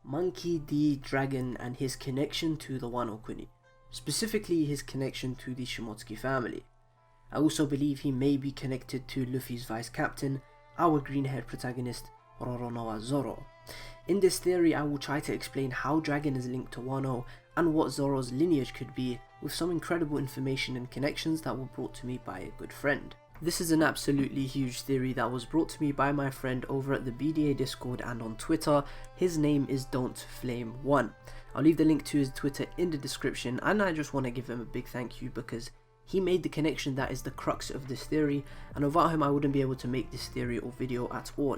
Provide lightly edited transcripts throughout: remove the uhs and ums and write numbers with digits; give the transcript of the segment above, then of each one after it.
Monkey D. Dragon and his connection to the Wano Kuni, specifically his connection to the Shimotsuki family. I also believe he may be connected to Luffy's vice captain, our green-haired protagonist, Roronoa Zoro. In this theory I will try to explain how Dragon is linked to Wano and what Zoro's lineage could be, with some incredible information and connections that were brought to me by a good friend. This is an absolutely huge theory that was brought to me by my friend over at the BDA Discord and on Twitter. His name is Don'tFlame1. I'll leave the link to his Twitter in the description, and I just want to give him a big thank you because he made the connection that is the crux of this theory, and without him I wouldn't be able to make this theory or video at all.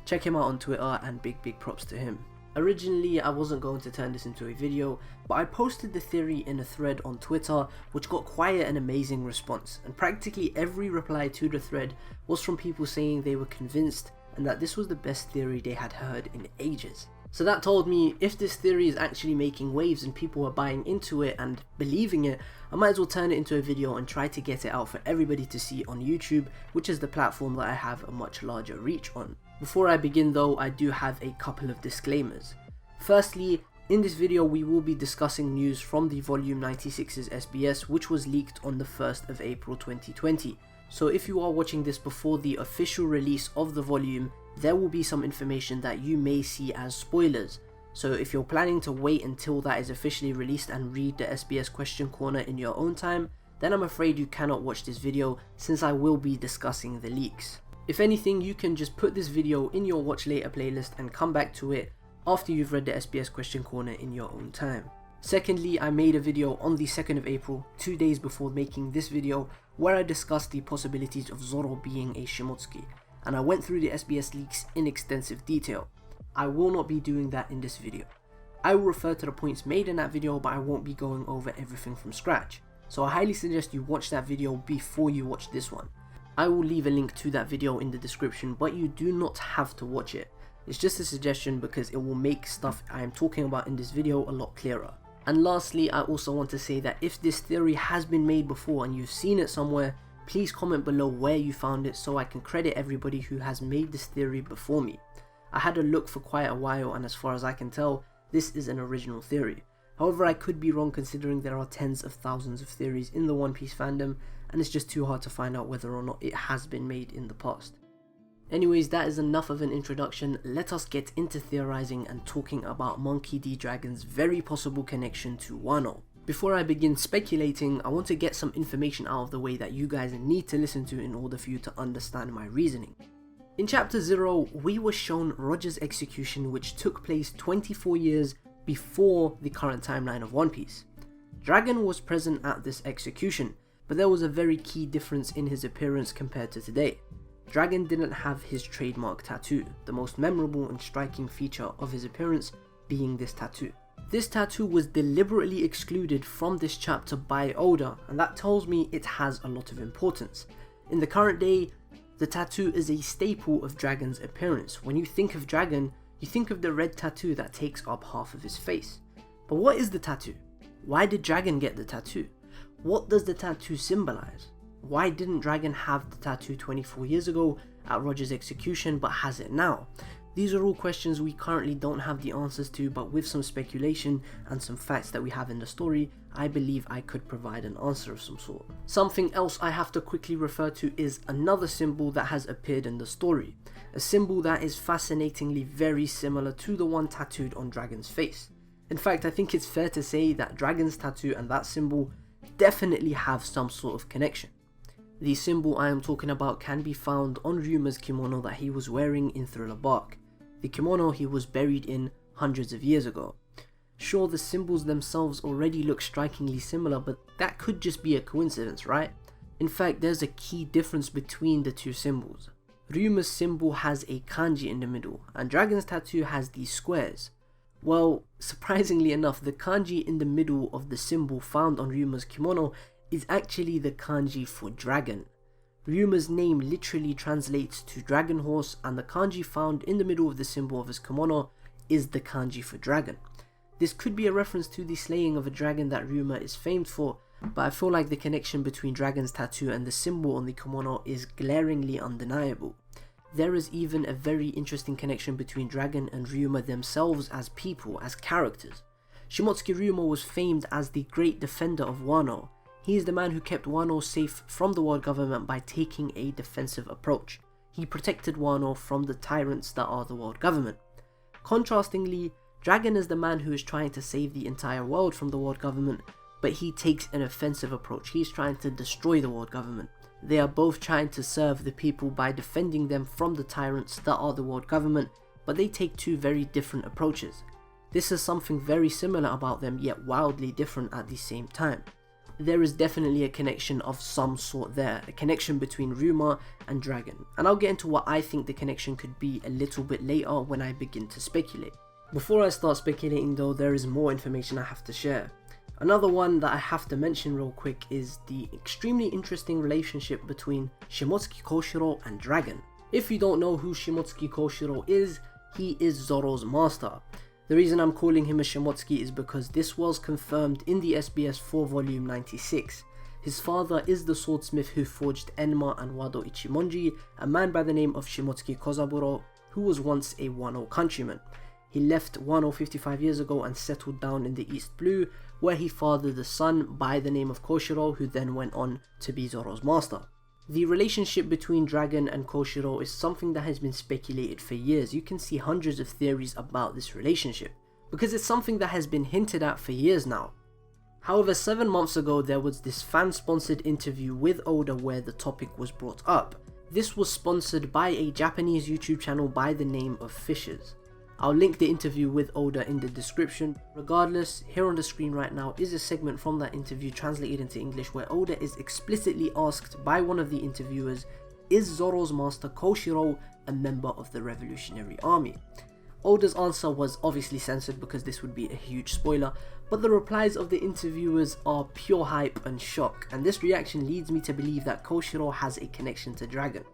Check him out on Twitter, and big props to him. Originally I wasn't going to turn this into a video, but I posted the theory in a thread on Twitter which got quite an amazing response, and practically every reply to the thread was from people saying they were convinced and that this was the best theory they had heard in ages. So that told me if this theory is actually making waves and people are buying into it and believing it, I might as well turn it into a video and try to get it out for everybody to see on YouTube, which is the platform that I have a much larger reach on. Before I begin though, I do have a couple of disclaimers. Firstly, in this video we will be discussing news from the Volume 96's SBS, which was leaked on the 1st of April 2020. So if you are watching this before the official release of the volume, there will be some information that you may see as spoilers. So if you're planning to wait until that is officially released and read the SBS question corner in your own time, then I'm afraid you cannot watch this video since I will be discussing the leaks. If anything, you can just put this video in your watch later playlist and come back to it after you've read the SBS question corner in your own time. Secondly, I made a video on the 2nd of April, 2 days before making this video, where I discussed the possibilities of Zoro being a Shimotsuki, and I went through the SBS leaks in extensive detail. I will not be doing that in this video. I will refer to the points made in that video, but I won't be going over everything from scratch. So I highly suggest you watch that video before you watch this one. I will leave a link to that video in the description, but you do not have to watch it. It's just a suggestion because it will make stuff I am talking about in this video a lot clearer. And lastly, I also want to say that if this theory has been made before and you've seen it somewhere, please comment below where you found it so I can credit everybody who has made this theory before me. I had a look for quite a while, and as far as I can tell, this is an original theory. However, I could be wrong considering there are tens of thousands of theories in the One Piece fandom, and it's just too hard to find out whether or not it has been made in the past. Anyways, that is enough of an introduction. Let us get into theorizing and talking about Monkey D. Dragon's very possible connection to Wano. Before I begin speculating, I want to get some information out of the way that you guys need to listen to in order for you to understand my reasoning. In chapter 0, we were shown Roger's execution, which took place 24 years before the current timeline of One Piece. Dragon was present at this execution, but there was a very key difference in his appearance compared to today. Dragon didn't have his trademark tattoo, the most memorable and striking feature of his appearance being this tattoo. This tattoo was deliberately excluded from this chapter by Oda, and that tells me it has a lot of importance. In the current day, the tattoo is a staple of Dragon's appearance. When you think of Dragon, you think of the red tattoo that takes up half of his face. But what is the tattoo? Why did Dragon get the tattoo? What does the tattoo symbolize? Why didn't Dragon have the tattoo 24 years ago at Roger's execution but has it now? These are all questions we currently don't have the answers to, but with some speculation and some facts that we have in the story, I believe I could provide an answer of some sort. Something else I have to quickly refer to is another symbol that has appeared in the story. A symbol that is fascinatingly very similar to the one tattooed on Dragon's face. In fact, I think it's fair to say that Dragon's tattoo and that symbol definitely have some sort of connection. The symbol I am talking about can be found on Ryuma's kimono that he was wearing in Thriller Bark, the kimono he was buried in hundreds of years ago. Sure, the symbols themselves already look strikingly similar, but that could just be a coincidence, right? In fact, there's a key difference between the two symbols. Ryuma's symbol has a kanji in the middle, and Dragon's tattoo has these squares. Well, surprisingly enough, the kanji in the middle of the symbol found on Ryuma's kimono is actually the kanji for dragon. Ryuma's name literally translates to dragon horse, and the kanji found in the middle of the symbol of his kimono is the kanji for dragon. This could be a reference to the slaying of a dragon that Ryuma is famed for, but I feel like the connection between Dragon's tattoo and the symbol on the kimono is glaringly undeniable. there is even a very interesting connection between Dragon and Ryuma themselves as people, as characters. Shimotsuki Ryuma was famed as the great defender of Wano. He is the man who kept Wano safe from the world government by taking a defensive approach. He protected Wano from the tyrants that are the world government. Contrastingly, Dragon is the man who is trying to save the entire world from the world government, but he takes an offensive approach. He's trying to destroy the world government. They are both trying to serve the people by defending them from the tyrants that are the world government, but they take two very different approaches. This is something very similar about them, yet wildly different at the same time. There is definitely a connection of some sort there, a connection between Ryuma and Dragon, and I'll get into what I think the connection could be a little bit later when I begin to speculate. Before I start speculating though, there is more information I have to share. Another one that I have to mention real quick is the extremely interesting relationship between Shimotsuki Koshiro and Dragon. If you don't know who Shimotsuki Koshiro is, he is Zoro's master. The reason I'm calling him a Shimotsuki is because this was confirmed in the SBS 4 volume 96. His father is the swordsmith who forged Enma and Wado Ichimonji, a man by the name of Shimotsuki Kozaburo, who was once a Wano countryman. He left Wano 55 years ago and settled down in the East Blue, where he fathered a son by the name of Koshiro, who then went on to be Zoro's master. The relationship between Dragon and Koshiro is something that has been speculated for years. You can see hundreds of theories about this relationship, because it's something that has been hinted at for years now. However, 7 months ago there was this fan-sponsored interview with Oda where the topic was brought up. This was sponsored by a Japanese YouTube channel by the name of Fishers. I'll link the interview with Oda in the description. Regardless, here on the screen right now is a segment from that interview translated into English where Oda is explicitly asked by one of the interviewers, is Zoro's master Koshiro a member of the Revolutionary Army? Oda's answer was obviously censored because this would be a huge spoiler, but the replies of the interviewers are pure hype and shock, and this reaction leads me to believe that Koshiro has a connection to Dragon.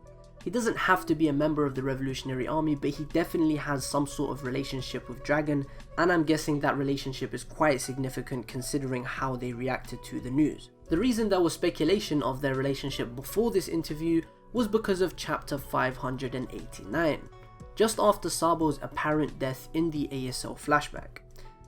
He doesn't have to be a member of the Revolutionary Army, but he definitely has some sort of relationship with Dragon, and I'm guessing that relationship is quite significant considering how they reacted to the news. The reason there was speculation of their relationship before this interview was because of chapter 589, just after Sabo's apparent death in the ASL flashback.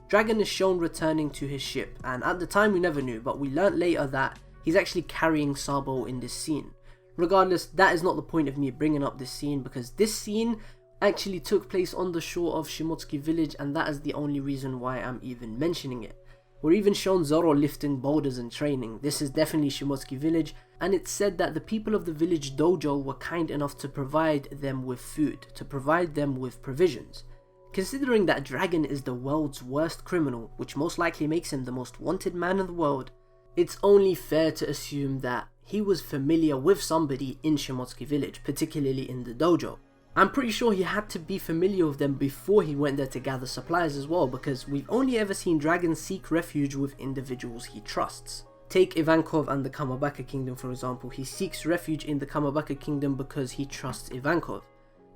Dragon is shown returning to his ship, and at the time we never knew, but we learnt later that he's actually carrying Sabo in this scene. Regardless, that is not the point of me bringing up this scene, because this scene actually took place on the shore of Shimotsuki village, and that is the only reason why I'm even mentioning it. We're even shown Zoro lifting boulders and training. This is definitely Shimotsuki village, and it's said that the people of the village dojo were kind enough to provide them with food, to provide them with provisions. Considering that Dragon is the world's worst criminal, which most likely makes him the most wanted man in the world, it's only fair to assume that he was familiar with somebody in Shimotsuki village, particularly in the dojo. I'm pretty sure he had to be familiar with them before he went there to gather supplies as well, because we've only ever seen Dragon seek refuge with individuals he trusts. Take Ivankov and the Kamabaka Kingdom for example. He seeks refuge in the Kamabaka Kingdom because he trusts Ivankov.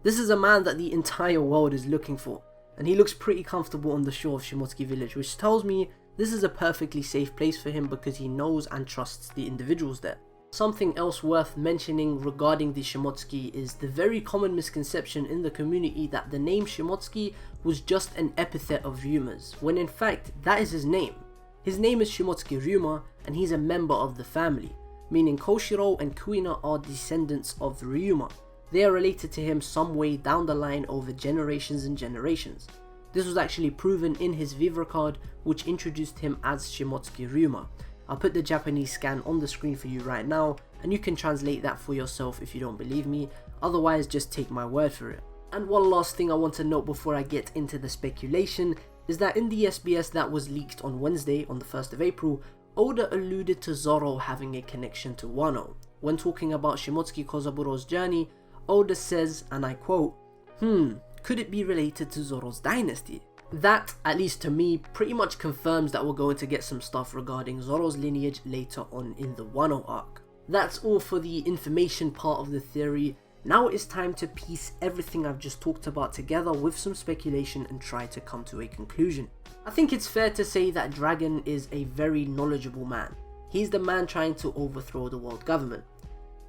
This is a man that the entire world is looking for, and he looks pretty comfortable on the shore of Shimotsuki village, which tells me this is a perfectly safe place for him because he knows and trusts the individuals there. Something else worth mentioning regarding the Shimotsuki is the very common misconception in the community that the name Shimotsuki was just an epithet of Ryuma's, when in fact that is his name. His name is Shimotsuki Ryuma, and he's a member of the family, meaning Koshiro and Kuina are descendants of Ryuma. They are related to him some way down the line over generations and generations. This was actually proven in his Vivre card, which introduced him as Shimotsuki Ryuma. I'll put the Japanese scan on the screen for you right now, and you can translate that for yourself if you don't believe me, otherwise just take my word for it. And one last thing I want to note before I get into the speculation is that in the SBS that was leaked on Wednesday, on the 1st of April, Oda alluded to Zoro having a connection to Wano. When talking about Shimotsuki Kozaburo's journey, Oda says, and I quote, could it be related to Zoro's dynasty? That, at least to me, pretty much confirms that we're going to get some stuff regarding Zoro's lineage later on in the Wano arc. That's all for the information part of the theory. Now it is time to piece everything I've just talked about together with some speculation and try to come to a conclusion. I think it's fair to say that Dragon is a very knowledgeable man. He's the man trying to overthrow the world government.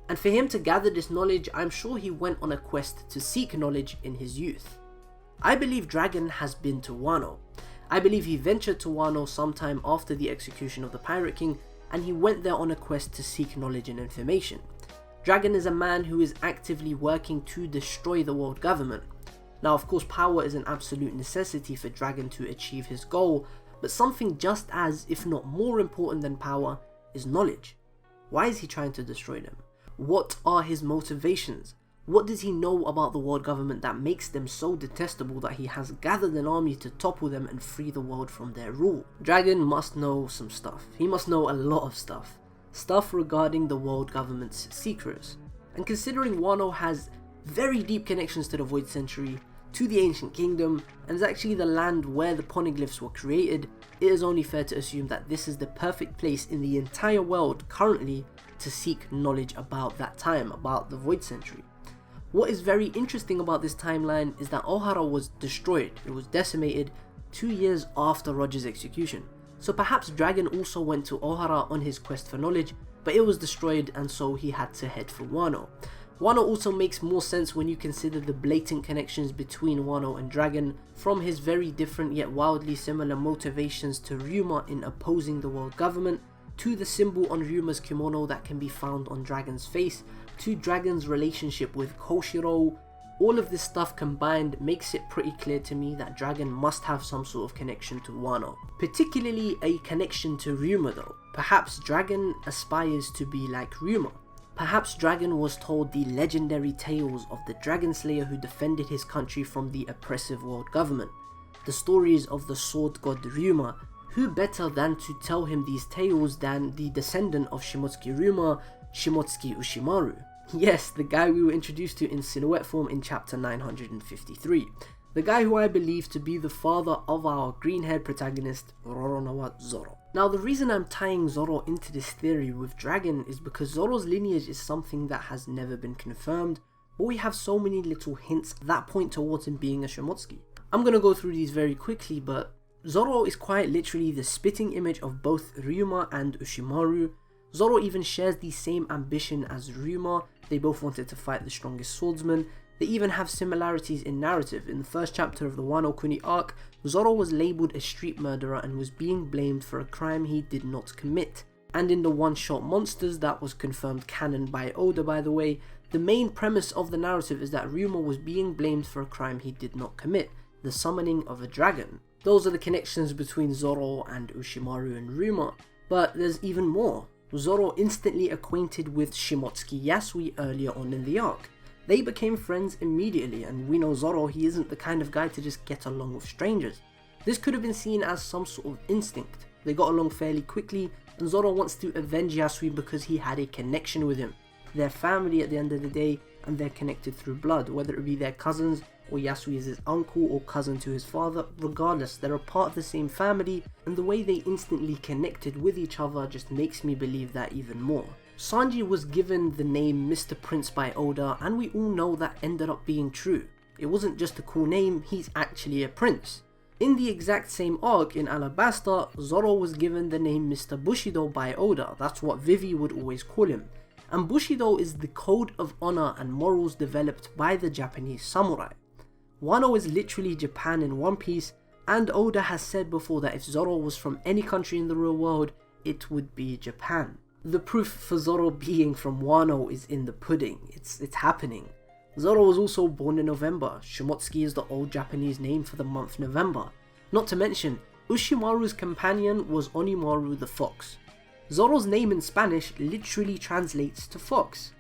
And for him to gather this knowledge, I'm sure he went on a quest to seek knowledge in his youth. I believe Dragon has been to Wano. I believe he ventured to Wano sometime after the execution of the Pirate King, and he went there on a quest to seek knowledge and information. Dragon is a man who is actively working to destroy the world government. Now of course power is an absolute necessity for Dragon to achieve his goal, but something just as, if not more important than power, is knowledge. Why is he trying to destroy them? What are his motivations? What does he know about the world government that makes them so detestable that he has gathered an army to topple them and free the world from their rule? Dragon must know some stuff. He must know a lot of stuff. Stuff regarding the world government's secrets. And considering Wano has very deep connections to the Void Century, to the Ancient Kingdom, and is actually the land where the poneglyphs were created, it is only fair to assume that this is the perfect place in the entire world currently to seek knowledge about that time, about the Void Century. What is very interesting about this timeline is that Ohara was destroyed, it was decimated 2 years after Roger's execution. So perhaps Dragon also went to Ohara on his quest for knowledge, but it was destroyed and so he had to head for Wano. Wano also makes more sense when you consider the blatant connections between Wano and Dragon, from his very different yet wildly similar motivations to Ryuma in opposing the world government, to the symbol on Ryuma's kimono that can be found on Dragon's face, to Dragon's relationship with Koshiro. All of this stuff combined makes it pretty clear to me that Dragon must have some sort of connection to Wano. Particularly a connection to Ryuma though. Perhaps Dragon aspires to be like Ryuma. Perhaps Dragon was told the legendary tales of the Dragon Slayer who defended his country from the oppressive world government. The stories of the sword god Ryuma. Who better than to tell him these tales than the descendant of Shimotsuki Ryuma, Shimotsuki Ushimaru. Yes, the guy we were introduced to in silhouette form in chapter 953. The guy who I believe to be the father of our green-haired protagonist, Roronoa Zoro. Now the reason I'm tying Zoro into this theory with Dragon is because Zoro's lineage is something that has never been confirmed, but we have so many little hints that point towards him being a Shimotsuki. I'm gonna go through these very quickly, but Zoro is quite literally the spitting image of both Ryuma and Ushimaru. Zoro even shares the same ambition as Ryuma. They both wanted to fight the strongest swordsman. They even have similarities in narrative. In the first chapter of the Wano Kuni arc, Zoro was labelled a street murderer and was being blamed for a crime he did not commit. And in the one-shot Monsters, that was confirmed canon by Oda by the way, the main premise of the narrative is that Ryuma was being blamed for a crime he did not commit, the summoning of a dragon. Those are the connections between Zoro and Ushimaru and Ryuma, but there's even more. Zoro instantly acquainted with Shimotsuki Yasui earlier on in the arc. They became friends immediately, and we know Zoro, he isn't the kind of guy to just get along with strangers. This could have been seen as some sort of instinct. They got along fairly quickly, and Zoro wants to avenge Yasui because he had a connection with him. They're family at the end of the day, and they're connected through blood, whether it be their cousins, or Yasui is his uncle or cousin to his father. Regardless, they're a part of the same family, and the way they instantly connected with each other just makes me believe that even more. Sanji was given the name Mr. Prince by Oda, and we all know that ended up being true. It wasn't just a cool name, he's actually a prince. In the exact same arc in Alabasta, Zoro was given the name Mr. Bushido by Oda. That's what Vivi would always call him. And Bushido is the code of honor and morals developed by the Japanese samurai. Wano is literally Japan in One Piece, and Oda has said before that if Zoro was from any country in the real world, it would be Japan. The proof for Zoro being from Wano is in the pudding. It's happening. Zoro was also born in November. Shimotsuki is the old Japanese name for the month November. Not to mention, Ushimaru's companion was Onimaru the Fox. Zoro's name in Spanish literally translates to fox.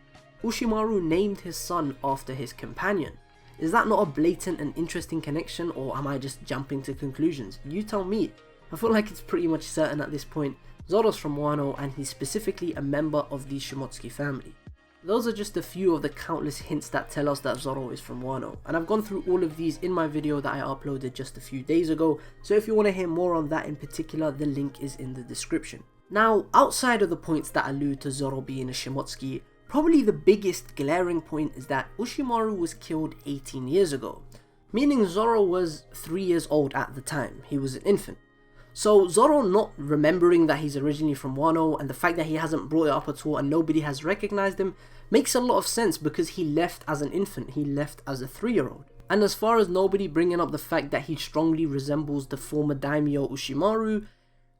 Ushimaru named his son after his companion. Is that not a blatant and interesting connection, or am I just jumping to conclusions? You tell me. I feel like it's pretty much certain at this point. Zoro's from Wano, and he's specifically a member of the Shimotsuki family. Those are just a few of the countless hints that tell us that Zoro is from Wano, and I've gone through all of these in my video that I uploaded just a few days ago, so if you want to hear more on that in particular, the link is in the description. Now, outside of the points that allude to Zoro being a Shimotsuki, probably the biggest glaring point is that Ushimaru was killed 18 years ago, meaning Zoro was 3 years old at the time. He was an infant. So Zoro not remembering that he's originally from Wano, and the fact that he hasn't brought it up at all and nobody has recognized him, makes a lot of sense because he left as an infant, he left as a 3-year-old. And as far as nobody bringing up the fact that he strongly resembles the former daimyo Ushimaru,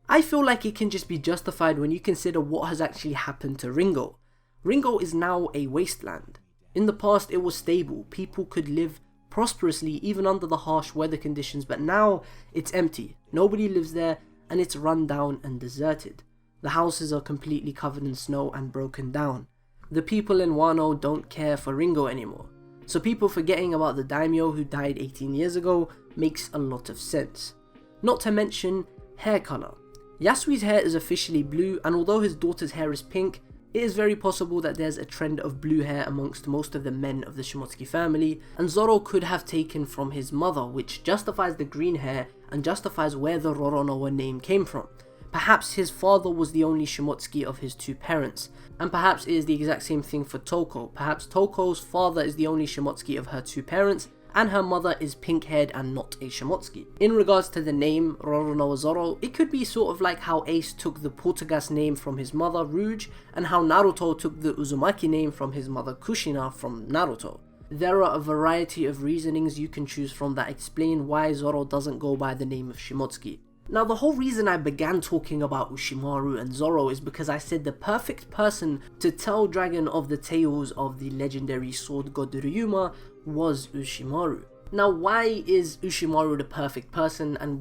I feel like it can just be justified when you consider what has actually happened to Ringo. Ringo is now a wasteland. In the past it was stable, people could live prosperously even under the harsh weather conditions, but now it's empty, nobody lives there, and it's run down and deserted. The houses are completely covered in snow and broken down. The people in Wano don't care for Ringo anymore. So people forgetting about the daimyo who died 18 years ago makes a lot of sense. Not to mention hair colour. Yasui's hair is officially blue, and although his daughter's hair is pink, it is very possible that there's a trend of blue hair amongst most of the men of the Shimotsuki family, and Zoro could have taken from his mother, which justifies the green hair and justifies where the Roronoa name came from. Perhaps his father was the only Shimotsuki of his 2 parents, and perhaps it is the exact same thing for Toko. Perhaps Toko's father is the only Shimotsuki of her 2 parents, and her mother is pink-haired and not a Shimotsuki. In regards to the name Roronoa Zoro, it could be sort of like how Ace took the Portugas name from his mother Rouge, and how Naruto took the Uzumaki name from his mother Kushina from Naruto. There are a variety of reasonings you can choose from that explain why Zoro doesn't go by the name of Shimotsuki. Now, the whole reason I began talking about Ushimaru and Zoro is because I said the perfect person to tell Dragon of the tales of the legendary sword god Ryuma was Ushimaru. Now, why is Ushimaru the perfect person, and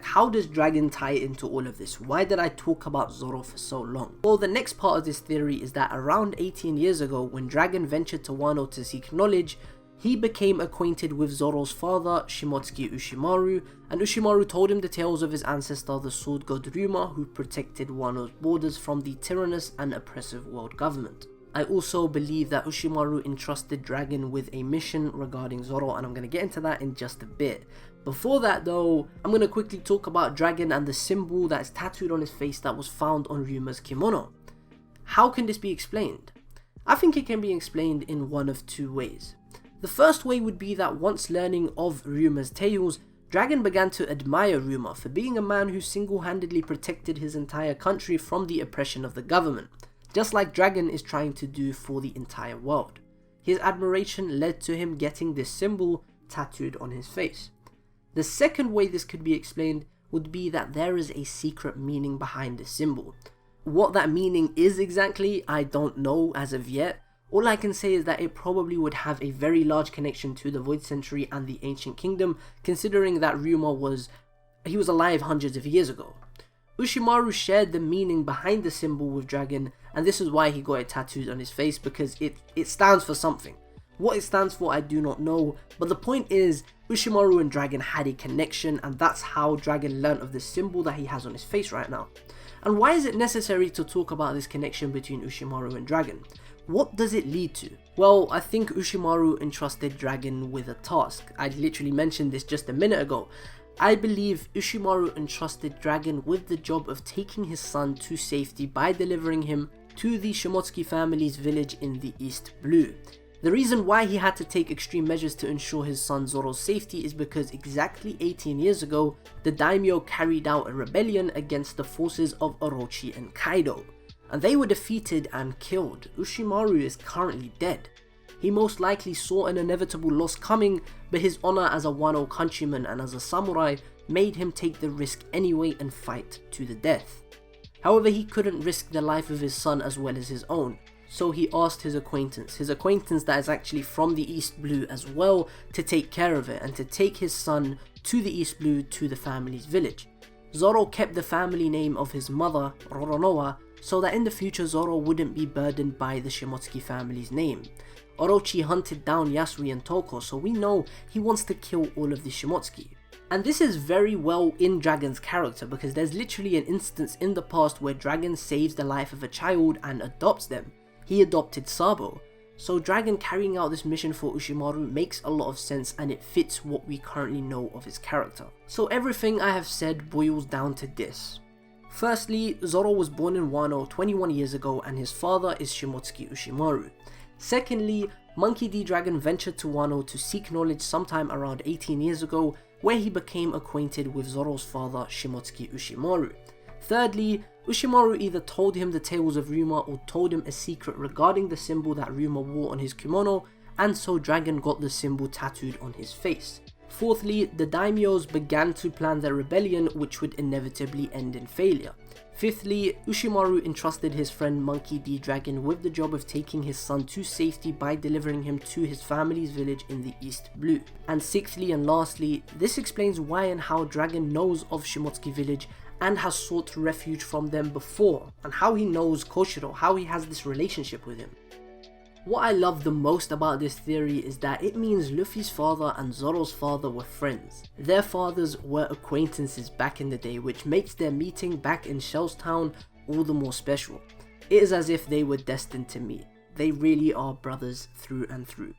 how does Dragon tie into all of this? Why did I talk about Zoro for so long? Well, the next part of this theory is that around 18 years ago, when Dragon ventured to Wano to seek knowledge, he became acquainted with Zoro's father, Shimotsuki Ushimaru, and Ushimaru told him the tales of his ancestor, the sword god Ryuma, who protected Wano's borders from the tyrannous and oppressive world government. I also believe that Ushimaru entrusted Dragon with a mission regarding Zoro, and I'm going to get into that in just a bit. Before that though, I'm going to quickly talk about Dragon and the symbol that is tattooed on his face that was found on Ryuma's kimono. How can this be explained? I think it can be explained in one of 2 ways. The first way would be that once learning of Ryuma's tales, Dragon began to admire Ryuma for being a man who single-handedly protected his entire country from the oppression of the government, just like Dragon is trying to do for the entire world. His admiration led to him getting this symbol tattooed on his face. The second way this could be explained would be that there is a secret meaning behind this symbol. What that meaning is exactly, I don't know as of yet. All I can say is that it probably would have a very large connection to the Void Century and the Ancient Kingdom, considering that Ryuma was alive hundreds of years ago. Ushimaru shared the meaning behind the symbol with Dragon, and this is why he got it tattooed on his face, because it stands for something. What it stands for I do not know, but the point is Ushimaru and Dragon had a connection, and that's how Dragon learnt of the symbol that he has on his face right now. And why is it necessary to talk about this connection between Ushimaru and Dragon? What does it lead to? Well, I think Ushimaru entrusted Dragon with a task. I literally mentioned this just a minute ago. I believe Ushimaru entrusted Dragon with the job of taking his son to safety by delivering him to the Shimotsuki family's village in the East Blue. The reason why he had to take extreme measures to ensure his son Zoro's safety is because exactly 18 years ago, the daimyo carried out a rebellion against the forces of Orochi and Kaido, and they were defeated and killed. Ushimaru is currently dead. He most likely saw an inevitable loss coming, but his honor as a Wano countryman and as a samurai made him take the risk anyway and fight to the death. However, he couldn't risk the life of his son as well as his own, so he asked his acquaintance that is actually from the East Blue as well, to take care of it and to take his son to the East Blue to the family's village. Zoro kept the family name of his mother, Roronoa, so that in the future Zoro wouldn't be burdened by the Shimotsuki family's name. Orochi hunted down Yasui and Toko, so we know he wants to kill all of the Shimotsuki. And this is very well in Dragon's character, because there's literally an instance in the past where Dragon saves the life of a child and adopts them. He adopted Sabo. So Dragon carrying out this mission for Ushimaru makes a lot of sense, and it fits what we currently know of his character. So everything I have said boils down to this. Firstly, Zoro was born in Wano 21 years ago and his father is Shimotsuki Ushimaru. Secondly, Monkey D. Dragon ventured to Wano to seek knowledge sometime around 18 years ago, where he became acquainted with Zoro's father, Shimotsuki Ushimaru. Thirdly, Ushimaru either told him the tales of Ryuma or told him a secret regarding the symbol that Ryuma wore on his kimono, and so Dragon got the symbol tattooed on his face. Fourthly, the daimyos began to plan their rebellion, which would inevitably end in failure. Fifthly, Ushimaru entrusted his friend Monkey D. Dragon with the job of taking his son to safety by delivering him to his family's village in the East Blue. And sixthly and lastly, this explains why and how Dragon knows of Shimotsuki village and has sought refuge from them before, and how he knows Koshiro, how he has this relationship with him. What I love the most about this theory is that it means Luffy's father and Zoro's father were friends. Their fathers were acquaintances back in the day, which makes their meeting back in Shell's Town all the more special. It is as if they were destined to meet. They really are brothers through and through.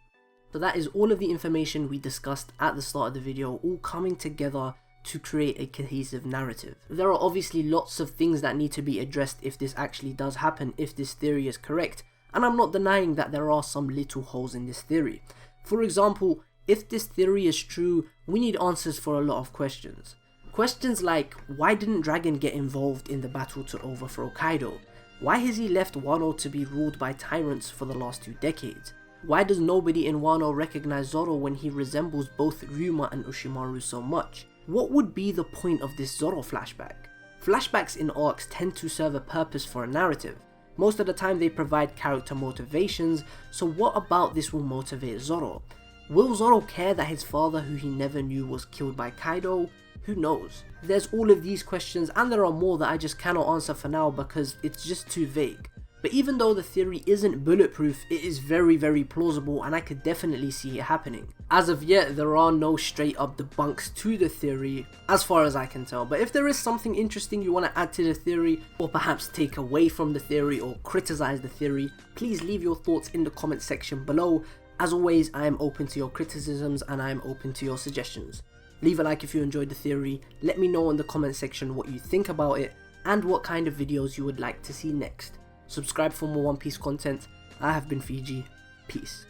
So that is all of the information we discussed at the start of the video, all coming together to create a cohesive narrative. There are obviously lots of things that need to be addressed if this actually does happen, if this theory is correct. And I'm not denying that there are some little holes in this theory. For example, if this theory is true, we need answers for a lot of questions. Questions like, why didn't Dragon get involved in the battle to overthrow Kaido? Why has he left Wano to be ruled by tyrants for the last 2 decades? Why does nobody in Wano recognize Zoro when he resembles both Ryuma and Ushimaru so much? What would be the point of this Zoro flashback? Flashbacks in arcs tend to serve a purpose for a narrative. Most of the time they provide character motivations, so what about this will motivate Zoro? Will Zoro care that his father, who he never knew, was killed by Kaido? Who knows? There's all of these questions, and there are more that I just cannot answer for now because it's just too vague. But even though the theory isn't bulletproof, it is very plausible and I could definitely see it happening. As of yet, there are no straight up debunks to the theory, as far as I can tell. But if there is something interesting you want to add to the theory, or perhaps take away from the theory or criticize the theory, please leave your thoughts in the comment section below. As always, I am open to your criticisms and I am open to your suggestions. Leave a like if you enjoyed the theory, let me know in the comment section what you think about it, and what kind of videos you would like to see next. Subscribe for more One Piece content. I have been Fiji. Peace.